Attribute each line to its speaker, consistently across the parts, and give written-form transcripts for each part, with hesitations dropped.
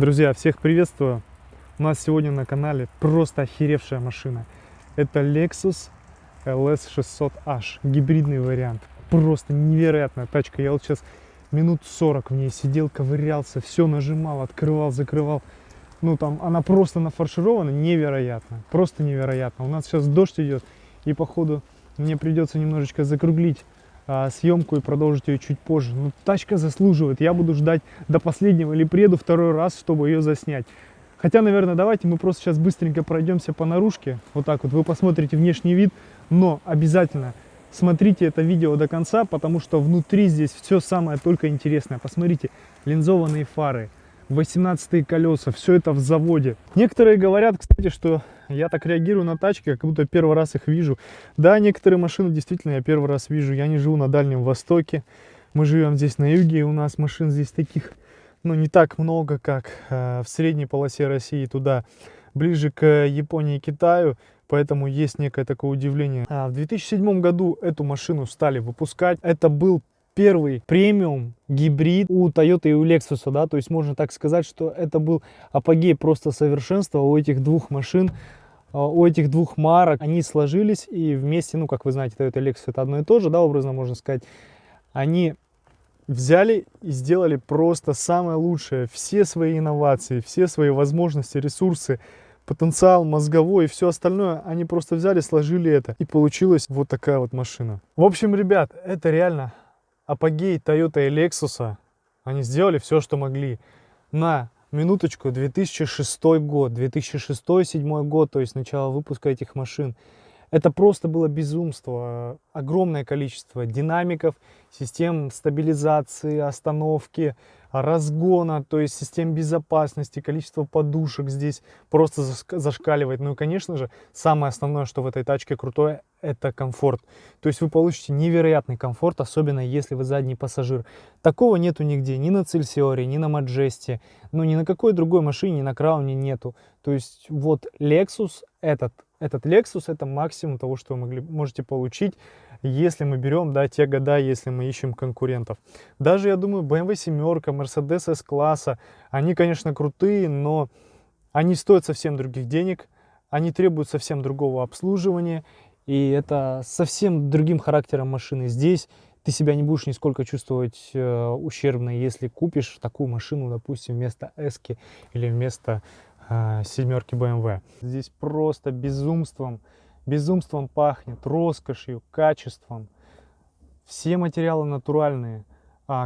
Speaker 1: Друзья, всех приветствую! У нас сегодня на канале просто охеревшая машина. Это Lexus LS 600H, гибридный вариант. Просто невероятная тачка. Я вот сейчас минут 40 в ней сидел, ковырялся, все нажимал, открывал, закрывал. Ну там она просто нафарширована невероятно, просто невероятно. У нас сейчас дождь идет, и походу мне придется немножечко закруглить съемку и продолжить ее чуть позже. Но тачка заслуживает. Я буду ждать до последнего или приеду второй раз, чтобы ее заснять. Хотя, наверное, давайте мы просто сейчас быстренько пройдемся по наружке. Вот так вот вы посмотрите внешний вид. Но обязательно смотрите это видео до конца, потому что внутри здесь все самое только интересное. Посмотрите, линзованные фары, 18-е колеса, все это в заводе. Некоторые говорят, кстати, что я так реагирую на тачки, как будто первый раз их вижу. Да, некоторые машины действительно я первый раз вижу. Я не живу на Дальнем Востоке, мы живем здесь на юге, и у нас машин здесь таких, ну, не так много, как в средней полосе России, туда, ближе к Японии и Китаю. Поэтому есть некое такое удивление. В 2007 году эту машину стали выпускать. Это был первый премиум гибрид у Toyota и у Lexus, да, то есть можно так сказать, что это был апогей просто совершенства у этих двух машин, у этих двух марок. Они сложились и вместе, ну, как вы знаете, Toyota и Lexus это одно и то же, да, образно можно сказать. Они взяли и сделали просто самое лучшее, все свои инновации, все свои возможности, ресурсы, потенциал мозговой и все остальное, они просто взяли, сложили это, и получилась вот такая вот машина. В общем, ребят, это реально апогей Toyota и Lexus. Они сделали все, что могли. На минуточку, 2006 год, 2006-2007 год, то есть начало выпуска этих машин. Это просто было безумство. Огромное количество динамиков, систем стабилизации, остановки, разгона, то есть систем безопасности, количество подушек здесь просто зашкаливает. Ну и, конечно же, самое основное, что в этой тачке крутое, это комфорт. То есть вы получите невероятный комфорт, особенно если вы задний пассажир. Такого нету нигде, ни на Цельсиоре, ни на Маджесте, ну ни на какой другой машине, ни на Крауне нету. То есть вот Lexus, этот Lexus, это максимум того, что вы можете получить, если мы берем, да, те года, если мы ищем конкурентов. Даже, я думаю, BMW 7, Mercedes S-класса, они, конечно, крутые, но они стоят совсем других денег, они требуют совсем другого обслуживания, и это совсем другим характером машины. Здесь ты себя не будешь нисколько чувствовать ущербно, если купишь такую машину, допустим, вместо S-ки или вместо семерки BMW. Здесь просто безумством пахнет, роскошью, качеством. Все материалы натуральные.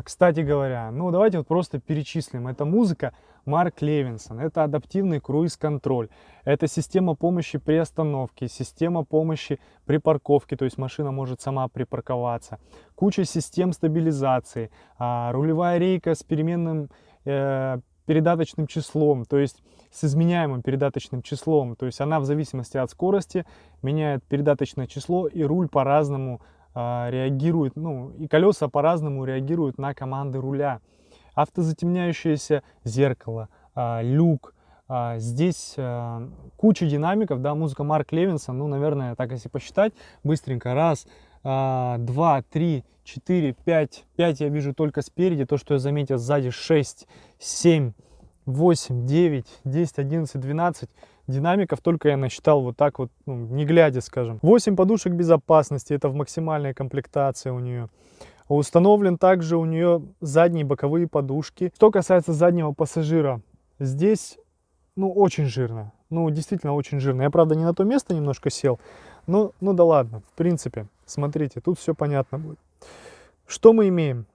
Speaker 1: Кстати говоря, ну давайте вот просто перечислим. Это музыка Марк Левинсон, это адаптивный круиз-контроль, это система помощи при остановке, система помощи при парковке, то есть машина может сама припарковаться, куча систем стабилизации, рулевая рейка с переменным передаточным числом, то есть с изменяемым передаточным числом, то есть она в зависимости от скорости меняет передаточное число, и руль по-разному реагирует, ну и колеса по-разному реагируют на команды руля. Автозатемняющееся зеркало, люк, здесь куча динамиков, да, музыка Марк Левинсон, ну, наверное, так если посчитать быстренько, раз, два, три, 4, 5 я вижу только спереди, то, что я заметил сзади, 6, 7, 8, 9, 10, 11, 12 динамиков, только я насчитал вот так вот, ну, не глядя, скажем. 8 подушек безопасности, это в максимальной комплектации у нее. Установлен также у нее задние боковые подушки. Что касается заднего пассажира, здесь, ну, очень жирно, ну, действительно очень жирно. Я, правда, не на то место немножко сел, но, ну да ладно, в принципе, смотрите, тут все понятно будет. Что мы имеем?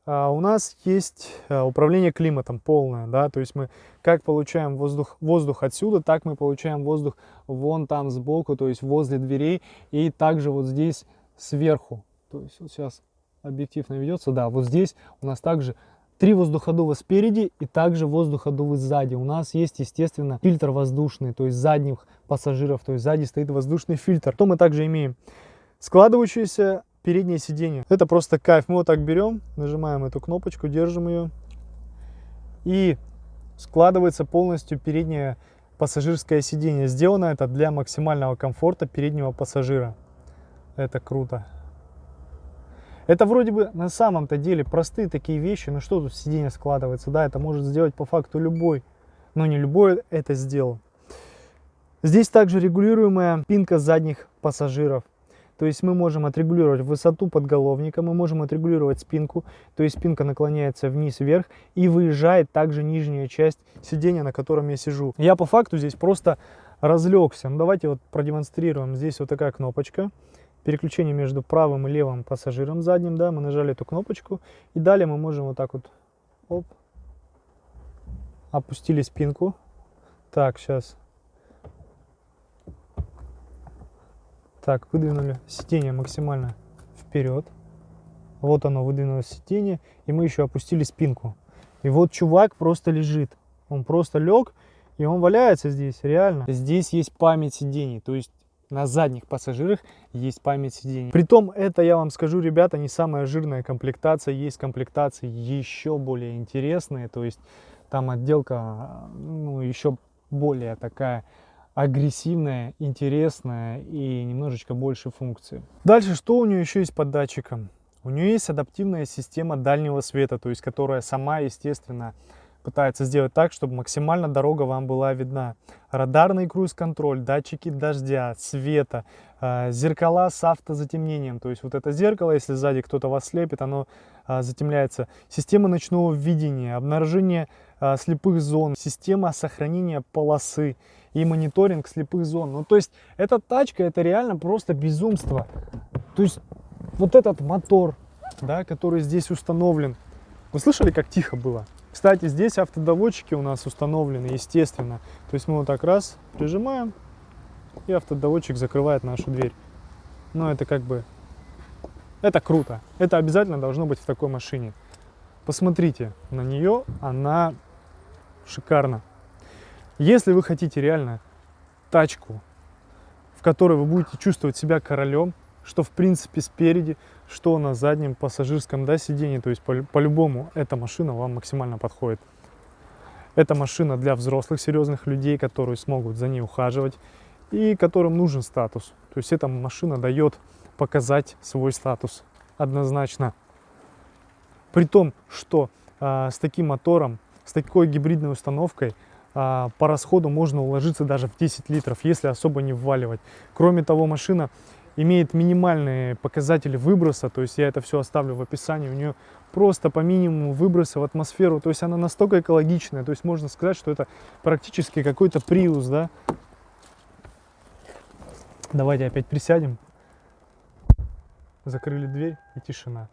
Speaker 1: У нас есть управление климатом полное, да, то есть мы как получаем воздух отсюда, так мы получаем воздух вон там сбоку, то есть возле дверей, и также вот здесь сверху. То есть вот сейчас объектив наведется, да, вот здесь у нас также 3 воздуходува спереди и также воздуходувы сзади. У нас есть, естественно, фильтр воздушный, то есть задних пассажиров, то есть сзади стоит воздушный фильтр. Что мы также имеем? Складывающиеся переднее сиденье. Это просто кайф. Мы вот так берем, нажимаем эту кнопочку, держим ее, и складывается полностью переднее пассажирское сиденье. Сделано это для максимального комфорта переднего пассажира. Это круто. Это вроде бы на самом-то деле простые такие вещи, но что тут сиденье складывается, да, это может сделать по факту любой. но не любой это сделал. Здесь также регулируемая спинка задних пассажиров. То есть мы можем отрегулировать высоту подголовника, мы можем отрегулировать спинку, то есть спинка наклоняется вниз-вверх и выезжает также нижняя часть сиденья, на котором я сижу. Я по факту здесь просто разлегся. Ну, давайте вот продемонстрируем. Здесь вот такая кнопочка. Переключение между правым и левым пассажиром задним, да, мы нажали эту кнопочку, и далее мы можем вот так вот, оп, опустили спинку. Так, сейчас. Так, выдвинули сиденье максимально вперед. Вот оно, выдвинулось сиденье, и мы еще опустили спинку. И вот чувак просто лежит, он просто лег, и он валяется здесь, реально. Здесь есть память сидений, то есть на задних пассажирах есть память сидений. Притом, это, я вам скажу, ребята, не самая жирная комплектация. Есть комплектации еще более интересные. То есть там отделка, ну, еще более такая агрессивная, интересная и немножечко больше функций. Дальше, что у нее еще есть под датчиком? У нее есть адаптивная система дальнего света, то есть которая сама, естественно, пытается сделать так, чтобы максимально дорога вам была видна. Радарный круиз-контроль, датчики дождя, света, зеркала с автозатемнением. То есть вот это зеркало, если сзади кто-то вас слепит, оно затемняется. Система ночного видения, обнаружение слепых зон, система сохранения полосы и мониторинг слепых зон. Ну то есть эта тачка, это реально просто безумство. То есть вот этот мотор, да, который здесь установлен. Вы слышали, как тихо было? Кстати, здесь автодоводчики у нас установлены, естественно. То есть мы вот так раз прижимаем, и автодоводчик закрывает нашу дверь. Но это как бы, это круто. Это обязательно должно быть в такой машине. Посмотрите на нее, она шикарна. Если вы хотите реально тачку, в которой вы будете чувствовать себя королем, что в принципе спереди, что на заднем пассажирском, да, сиденье, то есть по-любому эта машина вам максимально подходит. Это машина для взрослых серьезных людей, которые смогут за ней ухаживать и которым нужен статус. То есть эта машина дает показать свой статус однозначно. При том, что с таким мотором, с такой гибридной установкой по расходу можно уложиться даже в 10 литров, если особо не вваливать. Кроме того, машина имеет минимальные показатели выброса, то есть я это все оставлю в описании, у нее просто по минимуму выброса в атмосферу, то есть она настолько экологичная, то есть можно сказать, что это практически какой-то Prius, да. Давайте опять присядем, закрыли дверь и тишина.